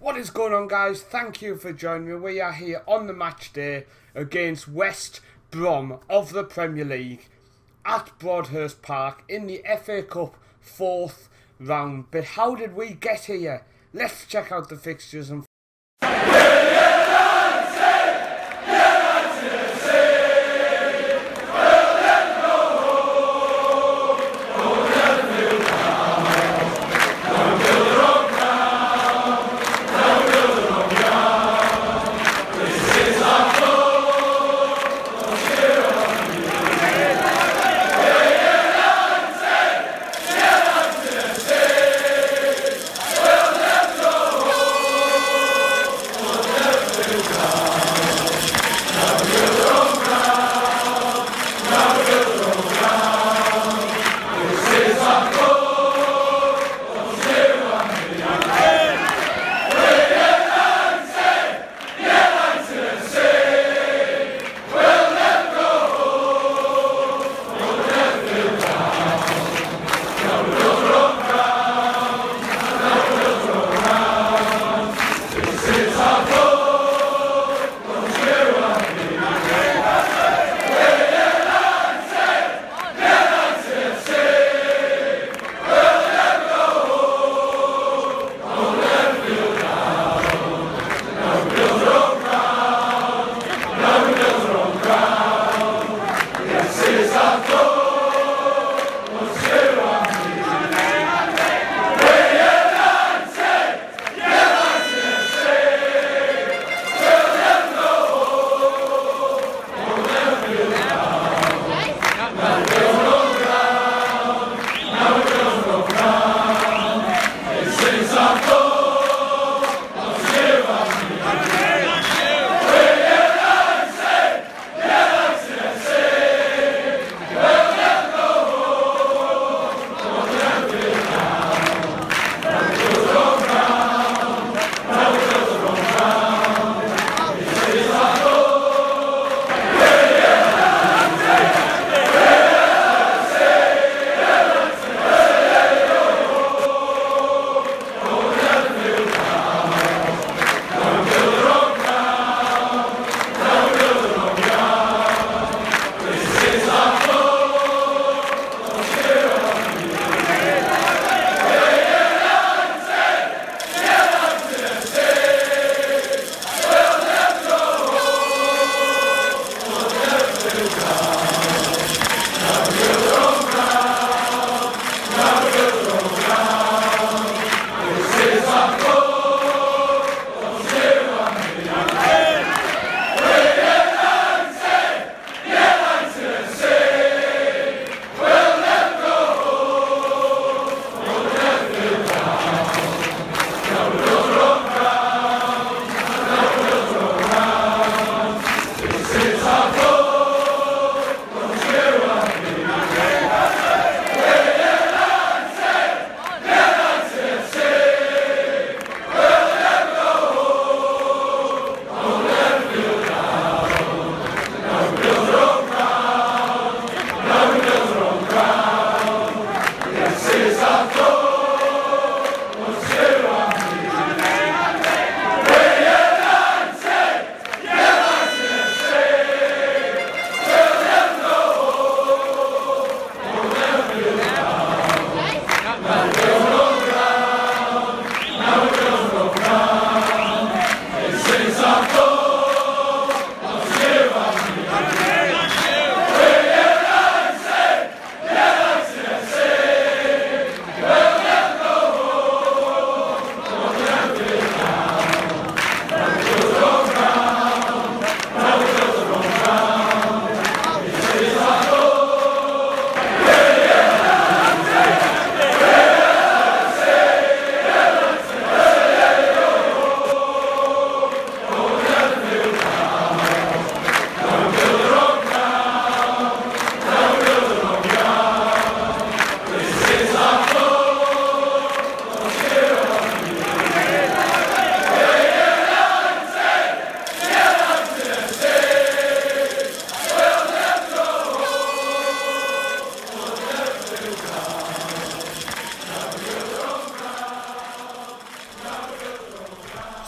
What is going on, guys? Thank you for joining me. We are here on the match day against West Brom of the Premier League at Broadhurst Park in the FA Cup 4th round. But how did we get here? Let's check out the fixtures and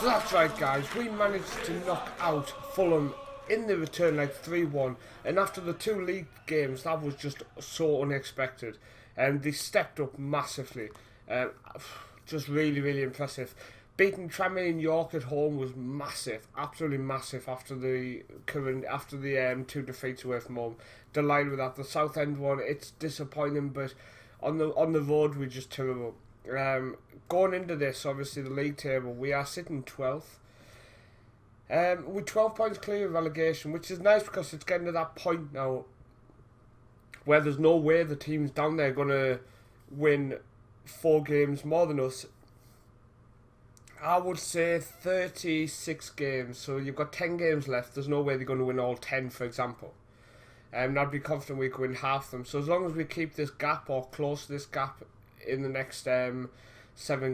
That's right, guys. We managed to knock out Fulham in the return leg 3-1, and after the 2 league games, that was just so unexpected. And they stepped up massively. Just really, really impressive. Beating Tranmere in York at home was massive, absolutely massive. After the 2 defeats away from home, delighted with that. The Southend one, it's disappointing, but on the road we're just terrible. Going into this, obviously the league table, we are sitting 12th. With 12 points clear of relegation, which is nice because it's getting to that point now where there's no way the teams down there are going to win 4 games more than us. I would say 36 games, so you've got 10 games left. There's no way they're going to win all 10, for example. I'd be confident we could win half them. So as long as we keep this gap or close to this gap in the next 7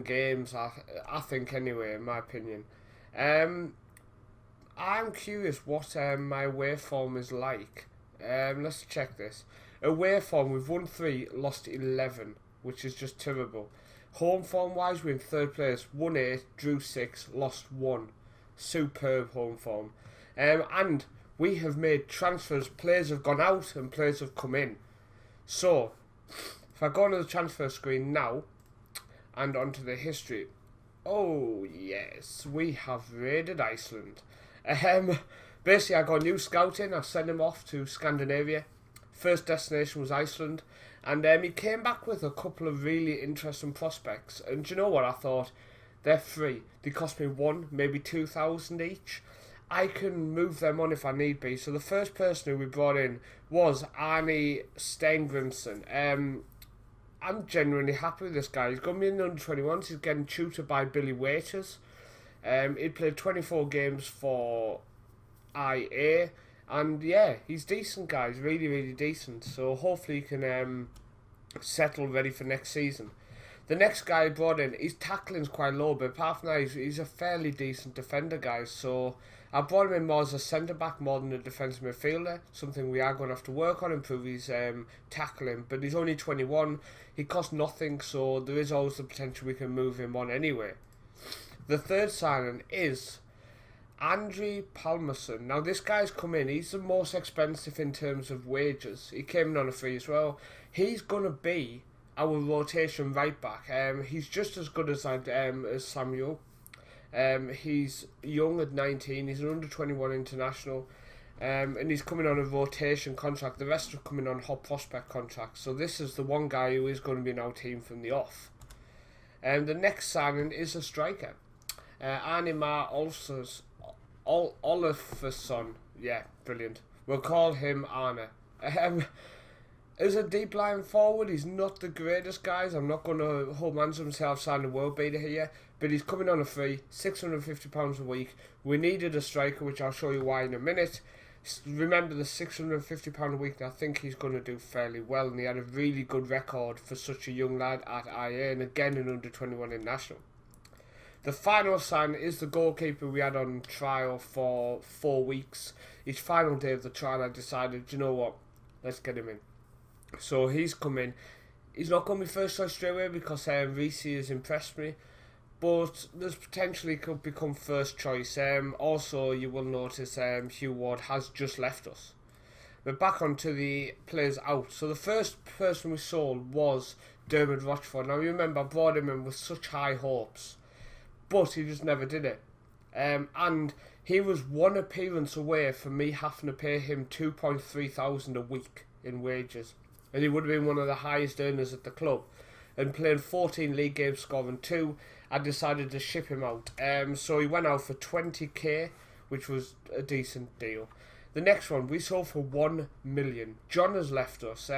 games, I think anyway, in my opinion. I'm curious what my away form is like. Let's check this. Away form, we've won 3, lost 11, which is just terrible. Home form wise, we're in 3rd place, won 8, drew 6, lost 1. Superb home form. And we have made transfers. Players have gone out and players have come in. So, if I go onto the transfer screen now and onto the history. Oh yes, we have raided Iceland. Basically I got a new scout in. I sent him off to Scandinavia. First destination was Iceland. And he came back with a couple of really interesting prospects. And do you know what? I thought, they're free. They cost me 1, maybe 2,000 each. I can move them on if I need be. So the first person who we brought in was Arne Stengrimsson. I'm genuinely happy with this guy. He's got me in the under-21s. He's getting tutored by Billy Waiters. He played 24 games for IA. And yeah, he's decent, guys. Really, really decent. So hopefully he can settle ready for next season. The next guy I brought in, his tackling's quite low, but apart from that, he's a fairly decent defender, guys. So I brought him in more as a centre-back more than a defensive midfielder. Something we are going to have to work on, improve his tackling. But he's only 21. He costs nothing, so there is always the potential we can move him on anyway. The third signing is Andrei Palmerson. Now this guy's come in, he's the most expensive in terms of wages. He came in on a free as well. He's going to be our rotation right back. He's just as good as Samuel. He's young at 19, he's an under-21 international. And he's coming on a rotation contract. The rest are coming on hot prospect contracts. So this is the one guy who is going to be in our team from the off. The next signing is a striker. Animar Olafsson. Yeah, brilliant. We'll call him Arne. As a deep line forward, he's not the greatest, guys. I'm not going to hold hands with himself signing a world beater here. But he's coming on a free, £650 a week. We needed a striker, which I'll show you why in a minute. Remember the £650 a week, and I think he's going to do fairly well. And he had a really good record for such a young lad at IA, and again an under-21 international. The final sign is the goalkeeper we had on trial for 4 weeks. Each final day of the trial, I decided, you know what, let's get him in. So he's come in. He's not going to be first choice straight away because Reece has impressed me. But there's potentially could become first choice. Also, you will notice Hugh Ward has just left us. We're back onto the players out. So the first person we sold was Dermot Rochford. Now you remember I brought him in with such high hopes, but he just never did it. And he was 1 appearance away from me having to pay him 2.3 thousand a week in wages. And he would have been one of the highest earners at the club. And playing 14 league games, scoring 2, I decided to ship him out. So he went out for 20k, which was a decent deal. The next one, we sold for 1 million. John has left us.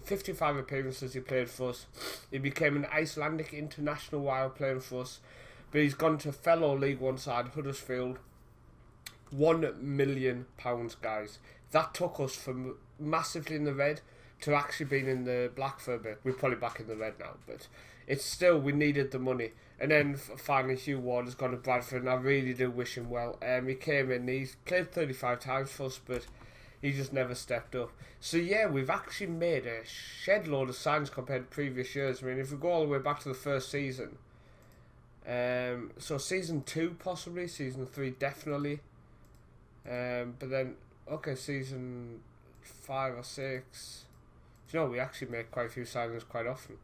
55 appearances he played for us. He became an Icelandic international while playing for us. But he's gone to fellow League One side, Huddersfield. £1 million, guys. That took us from massively in the red to actually being in the black for a bit. We're probably back in the red now, but it's still, we needed the money. And then finally Hugh Ward has gone to Bradford, and I really do wish him well. He came in, he's played 35 times for us, but he just never stepped up. So yeah, we've actually made a shed load of signs compared to previous years. I mean, if we go all the way back to the first season, So season 2 possibly, season 3 definitely. But then, okay, season 5 or 6. Do you know, we actually make quite a few signings quite often.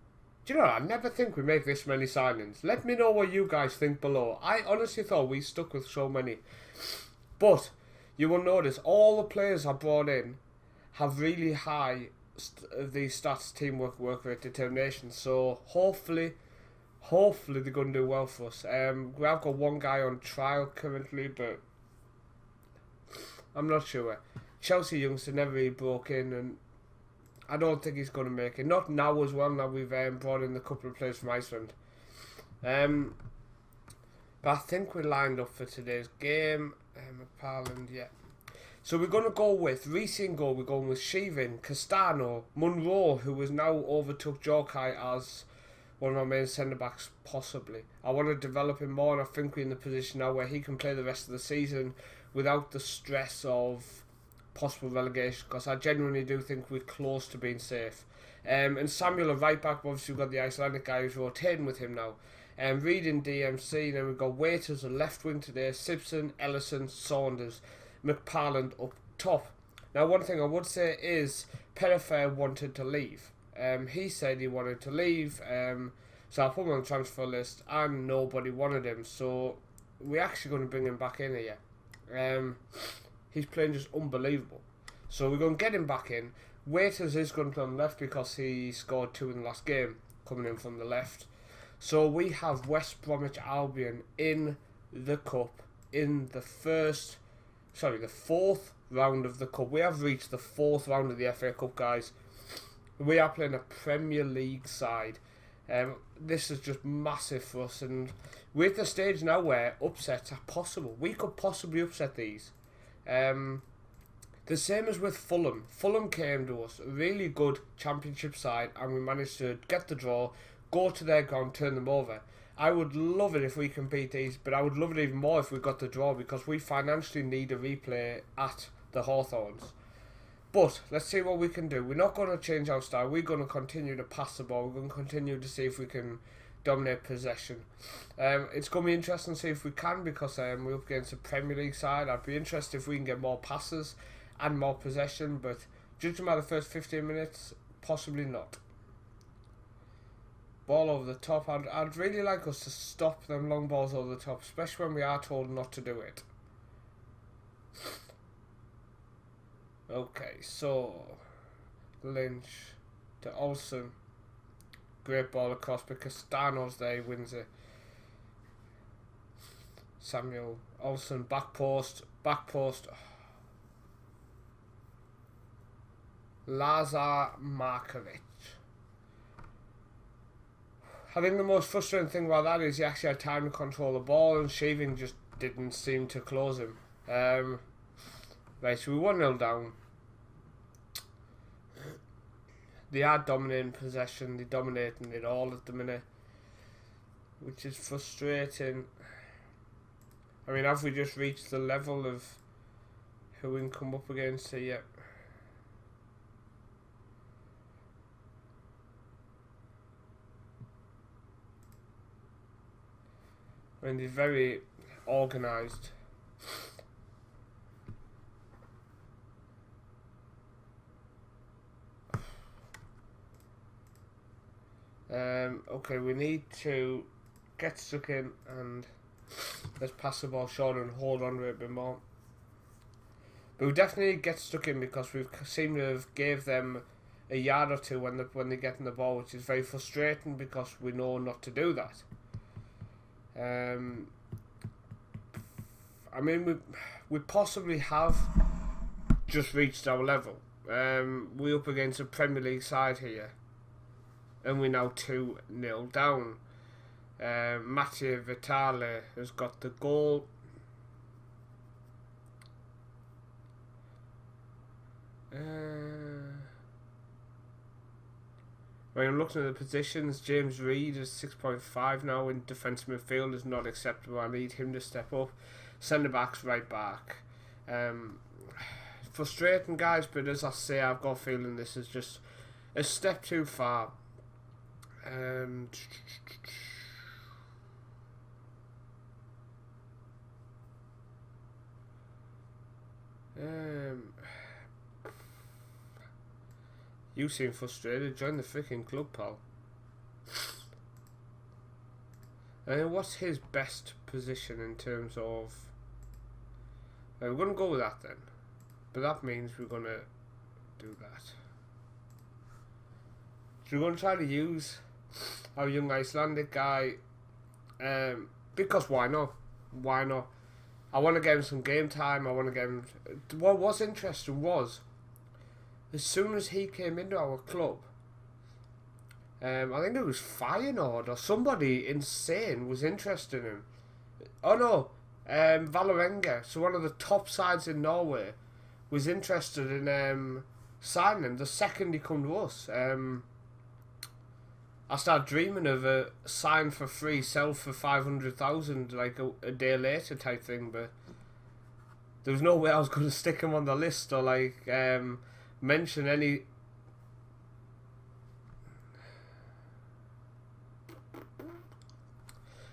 Do you know, I never think we make this many signings. Let me know what you guys think below. I honestly thought we stuck with so many. But you will notice all the players I brought in have really high these stats, teamwork, work rate, determination. So hopefully they're going to do well for us. We have got one guy on trial currently, but I'm not sure. Chelsea youngster never really broke in, and I don't think he's going to make it. Not now as well, now we've brought in a couple of players from Iceland. But I think we're lined up for today's game. Parland, yeah. So we're going to go with Reece in goal. We're going with Sheevin, Castano, Munro, who has now overtook Jorkai as one of our main centre-backs, possibly. I want to develop him more, and I think we're in the position now where he can play the rest of the season without the stress of possible relegation, because I genuinely do think we're close to being safe. And Samuel, a right back, obviously we've got the Icelandic guy who's rotating with him now. Reed in DMC, then we've got Waiters, a left wing today, Simpson, Ellison, Saunders, McParland up top. Now one thing I would say is Perifer wanted to leave. He said he wanted to leave, so I put him on the transfer list and nobody wanted him, so we're actually going to bring him back in here. He's playing just unbelievable, so we're going to get him back in. Waiters is going to play on the left because he scored 2 in the last game, coming in from the left. So we have West Bromwich Albion in the cup in the fourth round of the cup. We have reached the 4th round of the FA Cup, guys. We are playing a Premier League side. This is just massive for us, and we're at the stage now where upsets are possible. We could possibly upset these. The same as with Fulham. Fulham came to us, a really good Championship side, and we managed to get the draw, go to their ground, turn them over. I would love it if we can beat these, but I would love it even more if we got the draw, because we financially need a replay at the Hawthorns. But let's see what we can do. We're not going to change our style. We're going to continue to pass the ball. We're going to continue to see if we can dominate possession. It's going to be interesting to see if we can, because we're up against a Premier League side. I'd be interested if we can get more passes and more possession, but judging by the first 15 minutes, possibly not. Ball over the top. I'd really like us to stop them long balls over the top, especially when we are told not to do it. Okay, so Lynch to Olsen. Great ball across, but Castano's there, he wins it. Samuel Olsen, back post. Lazar Markovic. I think the most frustrating thing about that is he actually had time to control the ball, and Sheevin just didn't seem to close him. Right, so we're 1-0 down. They are dominating possession, they're dominating it all at the minute, which is frustrating. I mean, have we just reached the level of who we can come up against here yet? I mean, they're very organised. Okay, we need to get stuck in and let's pass the ball short and hold on to it a bit more. But we definitely get stuck in because we seem to have gave them a yard or two when they get in the ball, which is very frustrating because we know not to do that. I mean, we possibly have just reached our level. We're up against a Premier League side here, and we're now 2-0 down. Mathieu Vitale has got the goal. When I'm looking at the positions, James Reed is 6.5 now in defensive midfield is not acceptable. I need him to step up. Centre backs, right back. Frustrating, guys, but as I say, I've got a feeling this is just a step too far. You seem frustrated. Join the freaking club, pal. What's his best position in terms of... we're going to go with that then. But that means we're going to do that. So we're going to try to use our young Icelandic guy. Because why not? Why not? I want to get him some game time. I want to get him... What was interesting was, as soon as he came into our club, I think it was Feyenoord or somebody insane was interested in him. Oh no, Valerenga, so one of the top sides in Norway, was interested in signing him the second he come to us. I started dreaming of a sign for free, sell for 500,000 like a day later type thing, but there was no way I was going to stick him on the list or like mention any.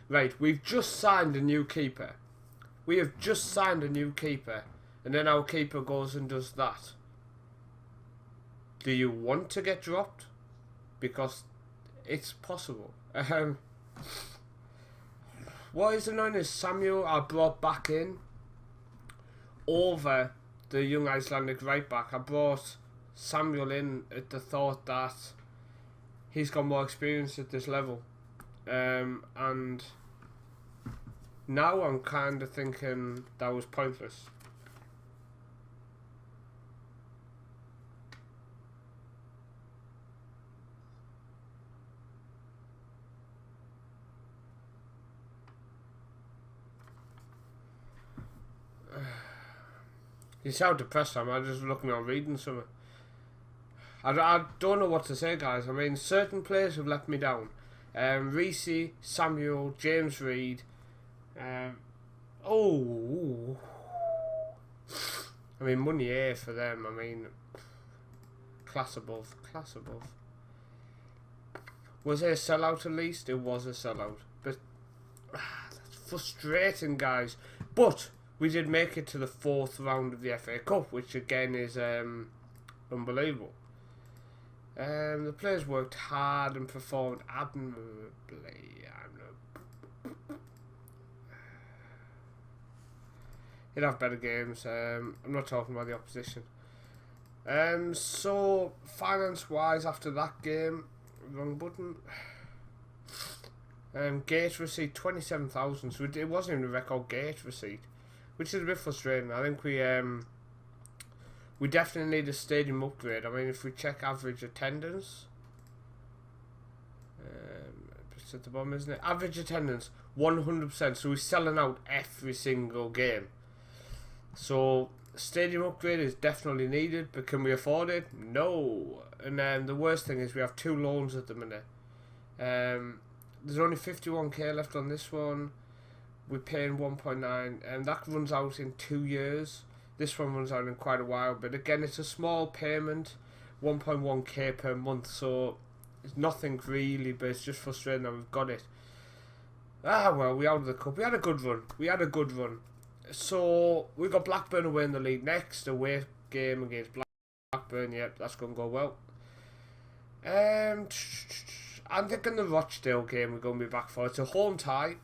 Right, we've just signed a new keeper. We have just signed a new keeper, and then our keeper goes and does that. Do you want to get dropped? Because it's possible. What is annoying is Samuel I brought back in over the young Icelandic right back. I brought Samuel in at the thought that he's got more experience at this level. And now I'm kind of thinking that was pointless. You see how depressed I am. I'm just looking at reading something. I don't know what to say, guys. I mean, certain players have let me down. Reece, Samuel, James Reed. I mean, money here for them. I mean, class above, class above. Was it a sellout at least? It was a sellout. But that's frustrating, guys. But we did make it to the 4th round of the FA Cup, which again is unbelievable. The players worked hard and performed admirably. He'd have better games. I'm not talking about the opposition. So finance-wise, after that game, wrong button. Gate receipt 27,000. So it wasn't even a record gate receipt, which is a bit frustrating. I think we definitely need a stadium upgrade. I mean, if we check average attendance, it's at the bottom, isn't it? Average attendance 100%. So we're selling out every single game. So stadium upgrade is definitely needed, but can we afford it? No. And then the worst thing is we have 2 loans at the minute. There's only 51k left on this one. We're paying 1.9, and that runs out in 2 years. This one runs out in quite a while, but again, it's a small payment, 1.1k per month, so it's nothing really, but it's just frustrating that we've got it. Well, we're out of the cup. We had a good run. So we got Blackburn away in the league next, away game against Blackburn. Yep, that's going to go well. I'm thinking the Rochdale game we're going to be back for. It's a home tie.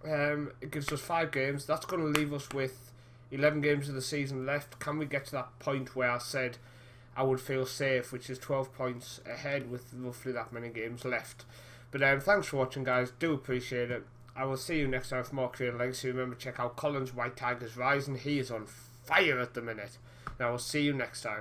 It gives us 5 games. That's going to leave us with 11 games of the season left. Can we get to that point where I said I would feel safe, which is 12 points ahead with roughly that many games left? But thanks for watching, guys. Do appreciate it. I will see you next time for more Creative Legacy. Remember, check out Colin's White Tigers Rising. He is on fire at the minute. And I will see you next time.